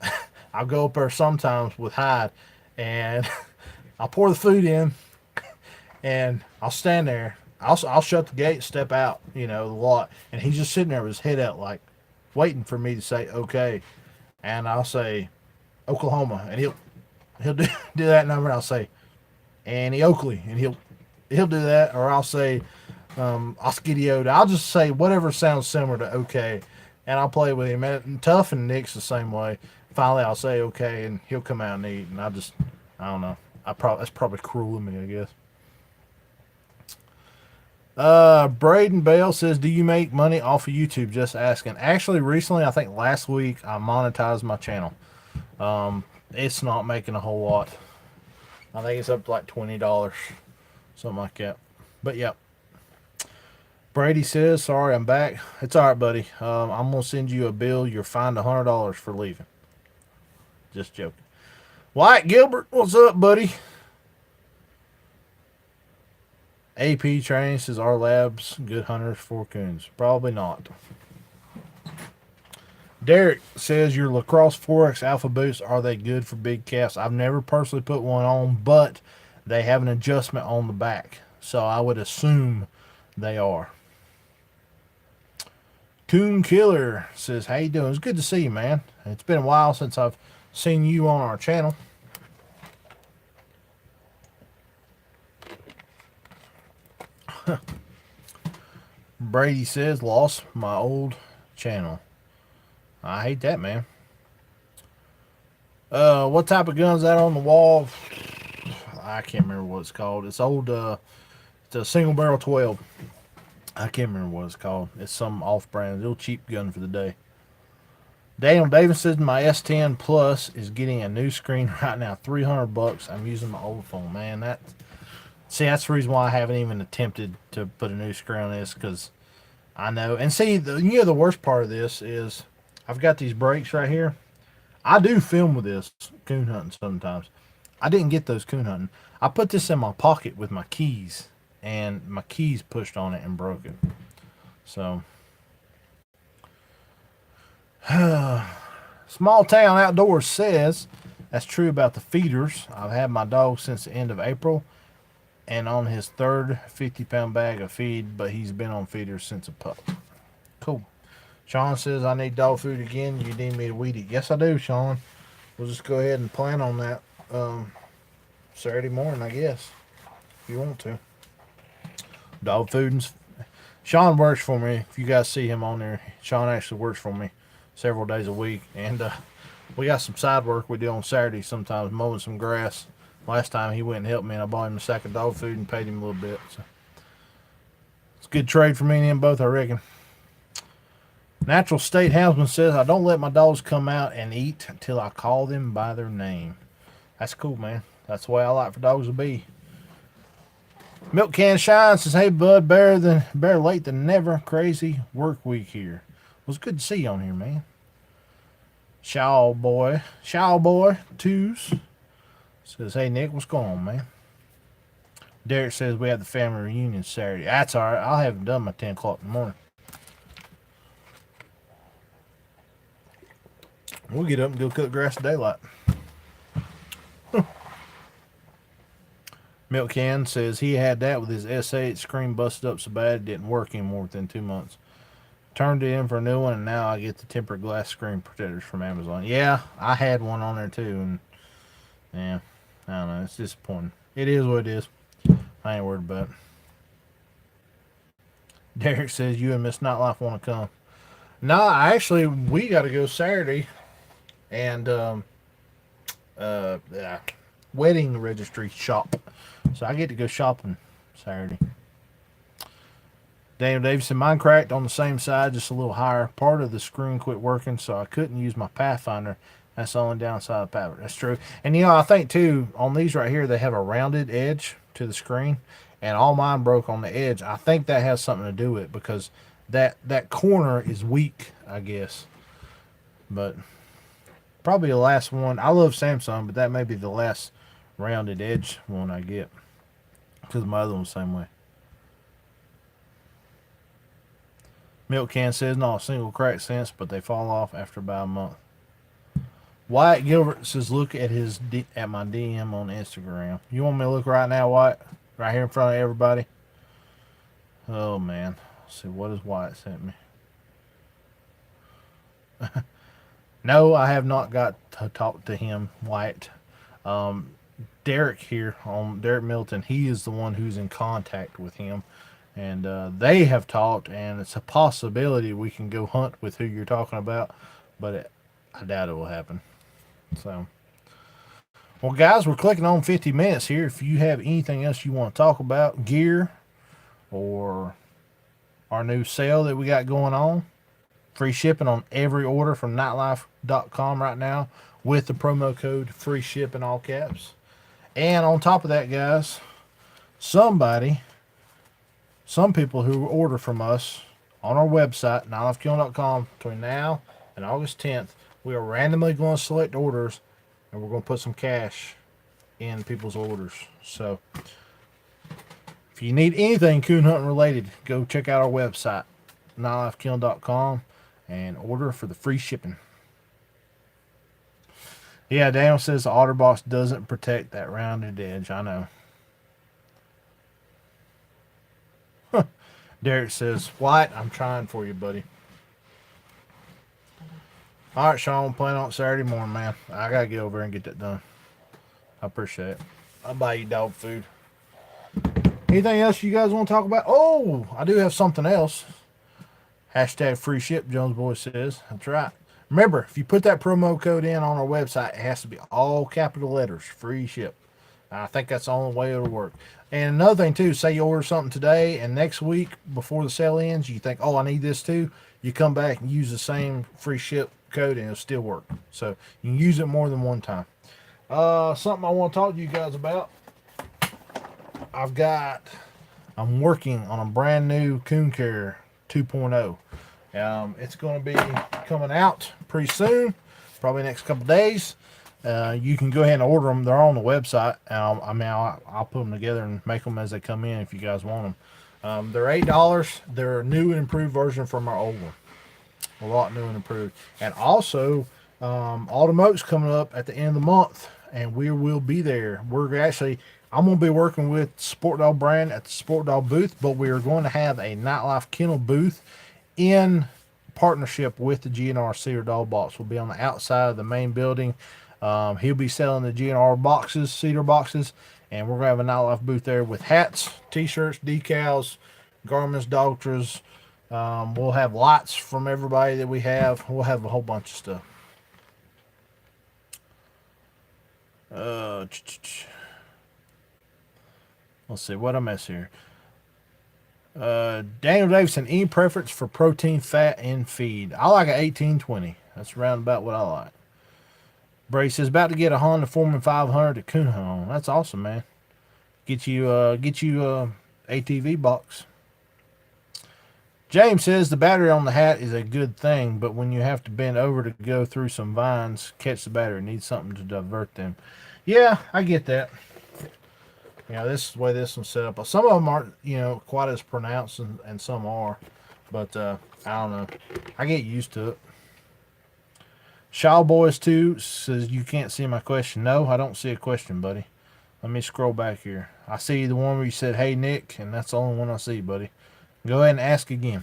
I'll go up there sometimes with Hyde, and I'll pour the food in, and I'll stand there. I'll shut the gate, step out, the lot, and he's just sitting there with his head out, like, waiting for me to say, okay. And I'll say, Oklahoma, and he'll do that number, and I'll say, Annie Oakley, and he'll do that, or I'll say, Oskidiota. I'll just say whatever sounds similar to okay, and I'll play with him. And Tough and Nick's the same way. Finally, I'll say okay, and he'll come out and eat. And I don't know. That's probably cruel of me, I guess. Braden Bell says, "Do you make money off of YouTube?" Just asking. Actually, recently, I think last week, I monetized my channel. It's not making a whole lot. I think it's up to like $20, something like that. But yeah, Brady says, "Sorry, I'm back." It's all right, buddy. I'm gonna send you a bill. You're fined $100 for leaving. Just joking. Wyatt Gilbert, what's up, buddy? AP training says, "Our labs good hunters for coons?" Probably not. Derek says, "Your lacrosse Forex Alpha Boosts, are they good for big calves?" I've never personally put one on, but they have an adjustment on the back, so I would assume they are. Coon Killer says, "How you doing? It's good to see you, man. It's been a while since I've seen you on our channel." Brady says, "Lost my old channel." I hate that, man. What type of gun's that on the wall? I can't remember what it's called. It's old. It's a single barrel 12. I can't remember what it's called. It's some off-brand, little cheap gun for the day. Daniel Davis says, "My S10 Plus is getting a new screen right now, $300. I'm using my old phone, man. That's the reason why I haven't even attempted to put a new screen on this, because I know. And see, the worst part of this is I've got these brakes right here. I do film with this coon hunting sometimes. I didn't get those coon hunting. I put this in my pocket with my keys, and my keys pushed on it and broke it. So, Small Town Outdoors says, "That's true about the feeders. I've had my dog since the end of April and on his third 50-pound bag of feed, but he's been on feeders since a pup." Cool. Sean says, "I need dog food again. You need me to weed it." Yes, I do, Sean. We'll just go ahead and plan on that Saturday morning, I guess, if you want to. Dog food and Sean works for me. If you guys see him on there, Sean actually works for me several days a week, and we got some side work we do on Saturdays sometimes, mowing some grass. Last time he went and helped me, and I bought him a sack of dog food and paid him a little bit. So it's a good trade for me and him both, I reckon. Natural State Houndsman says, "I don't let my dogs come out and eat until I call them by their name." That's cool, man. That's the way I like for dogs to be. Milk Can Shine says, "Hey, bud, better late than never. Crazy work week here." Well, it's good to see you on here, man. Shaw Boy 2s says, "Hey, Nick, what's going on, man?" Derek says, "We have the family reunion Saturday." That's all right. I haven't done my 10 o'clock in the morning. We'll get up and go cut grass at daylight. Milk Can says he had that with his S8. Screen busted up so bad it didn't work anymore within 2 months. Turned it in for a new one, and now I get the tempered glass screen protectors from Amazon. Yeah, I had one on there too, and yeah, I don't know. It's disappointing. It is what it is. I ain't worried about it. Derek says, "You and Miss Nightlife want to come?" No, actually, we got to go Saturday, and yeah, wedding registry shop. So I get to go shopping Saturday. Daniel Davidson, "Mine cracked on the same side, just a little higher. Part of the screen quit working, so I couldn't use my Pathfinder. That's the only downside of the Pathfinder." That's true. And I think too, on these right here, they have a rounded edge to the screen, and all mine broke on the edge. I think that has something to do with it, because that corner is weak, I guess. But probably the last one. I love Samsung, but that may be the last rounded edge one I get, because my other one's the same way. Milk Can says, "Not a single crack since, but they fall off after about a month." Wyatt Gilbert says, "Look at at my DM on Instagram." You want me to look right now, Wyatt? Right here in front of everybody? Oh, man. Let's see, what has Wyatt sent me? No, I have not got to talk to him, Wyatt. Derek here, Derek Milton, he is the one who's in contact with him. And they have talked, and it's a possibility we can go hunt with who you're talking about, but I doubt it will happen. So, well, guys, we're clicking on 50 minutes here. If you have anything else you want to talk about, gear, or our new sale that we got going on. Free shipping on every order from nightlife.com right now with the promo code free ship in all caps. And on top of that, guys, some people who order from us on our website, nightlife.com, between now and August 10th, we are randomly going to select orders and we're going to put some cash in people's orders. So if you need anything coon hunting related, go check out our website, nightlife.com, and order for the free shipping. Yeah, Daniel says the OtterBox doesn't protect that rounded edge. I know. Derek says, White, I'm trying for you, buddy. All right, Sean, plan on Saturday morning, man. I got to get over and get that done. I appreciate it. I'll buy you dog food. Anything else you guys want to talk about? Oh, I do have something else. Hashtag free ship, Jones Boy says. That's right. Remember, if you put that promo code in on our website, it has to be all capital letters, free ship. I think that's the only way it'll work. And another thing, too, say you order something today, and next week, before the sale ends, you think, oh, I need this, too. You come back and use the same free ship code, and it'll still work. So you can use it more than one time. Something I want to talk to you guys about. I'm working on a brand new Coon Care 2.0. It's going to be coming out pretty soon, probably next couple days. You can go ahead and order them. They're on the website. I'll put them together and make them as they come in if you guys want them. They're $8. They're a new and improved version from our old one. A lot new and improved. And also, Automote's coming up at the end of the month, and we will be there. I'm going to be working with Sport Dog brand at the Sport Dog booth, but we are going to have a Nightlife Kennel booth in partnership with the GNR Cedar Dog Box. We'll be on the outside of the main building. He'll be selling the GNR boxes, cedar boxes, and we're going to have a Nightlife booth there with hats, t-shirts, decals, garments, Doctors. We'll have lights from everybody that we have. We'll have a whole bunch of stuff. Let's see, what I miss here. Daniel Davidson, any preference for protein, fat, and feed? I like an 18-20. That's around about what I like. Bray says, about to get a Honda Foreman 500 to coon hunt on. That's awesome, man. Get you ATV box. James says, the battery on the hat is a good thing, but when you have to bend over to go through some vines, catch the battery, need something to divert them. Yeah, I get that. This is the way this one's set up. Some of them aren't, quite as pronounced, and some are. But, I don't know. I get used to it. Shaw Boys 2 says, you can't see my question. No, I don't see a question, buddy. Let me scroll back here. I see the one where you said, hey, Nick, and that's the only one I see, buddy. Go ahead and ask again.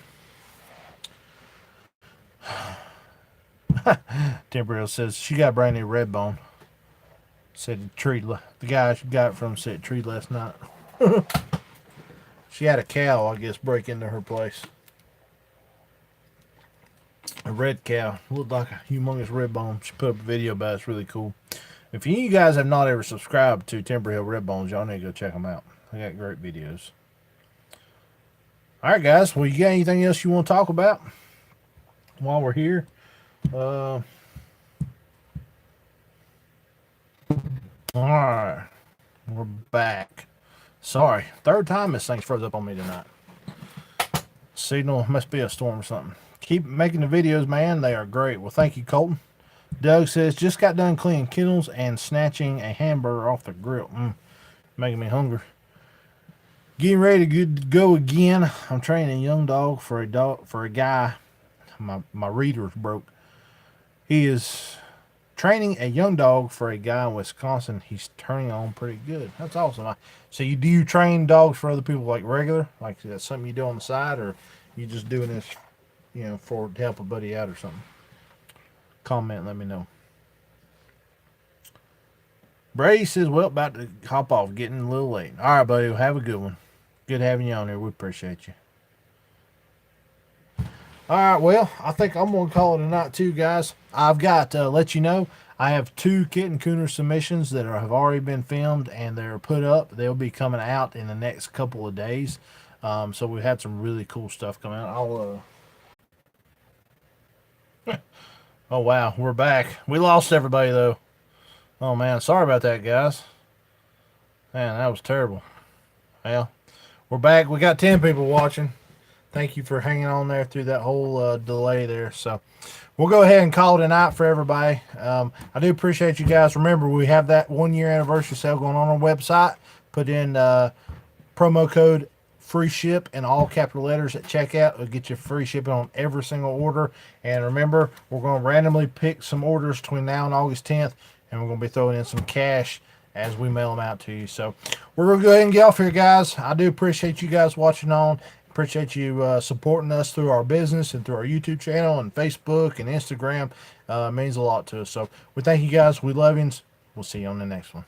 Temporary says, she got a brand new red bone. Said the guy she got it from said tree last night. She had a cow, I guess, break into her place. A red cow. Looked like a humongous red bone. She put up a video about it. It's really cool. If you guys have not ever subscribed to Timber Hill Red Bones, y'all need to go check them out. They got great videos. Alright, guys. Well, you got anything else you want to talk about while we're here? Alright. We're back. Sorry. Third time this thing's froze up on me tonight. Signal must be a storm or something. Keep making the videos, man. They are great. Well, thank you, Colton. Doug says, just got done cleaning kennels and snatching a hamburger off the grill. Making me hungry. Getting ready to go again. I'm training a young dog for a guy. My reader's broke. He is training a young dog for a guy in Wisconsin. He's turning on pretty good. That's awesome. So do you train dogs for other people like regular? Like that's something you do on the side, or you just doing this, to help a buddy out or something? Comment and let me know. Brady says, well, about to hop off, getting a little late. All right, buddy, well, have a good one. Good having you on here. We appreciate you. All right, well, I think I'm going to call it a night too, guys. I've got to let you know, I have 2 kitten cooner submissions that have already been filmed and they're put up. They'll be coming out in the next couple of days. So we had some really cool stuff come out. Oh wow, we're back. We lost everybody though. Oh man, sorry about that, guys. Man, that was terrible. Well, we're back. We got 10 people watching. Thank you for hanging on there through that whole delay there. So we'll go ahead and call it a night for everybody. I do appreciate you guys. Remember, we have that 1 year anniversary sale going on our website. Put in promo code free ship in all capital letters at checkout. It'll get you free shipping on every single order. And remember, we're going to randomly pick some orders between now and August 10th, and we're going to be throwing in some cash as we mail them out to you. So we're going to go ahead and get off here, guys. I do appreciate you guys watching on. Appreciate you supporting us through our business and through our YouTube channel and Facebook and Instagram. It means a lot to us. So we thank you guys. We love you. We'll see you on the next one.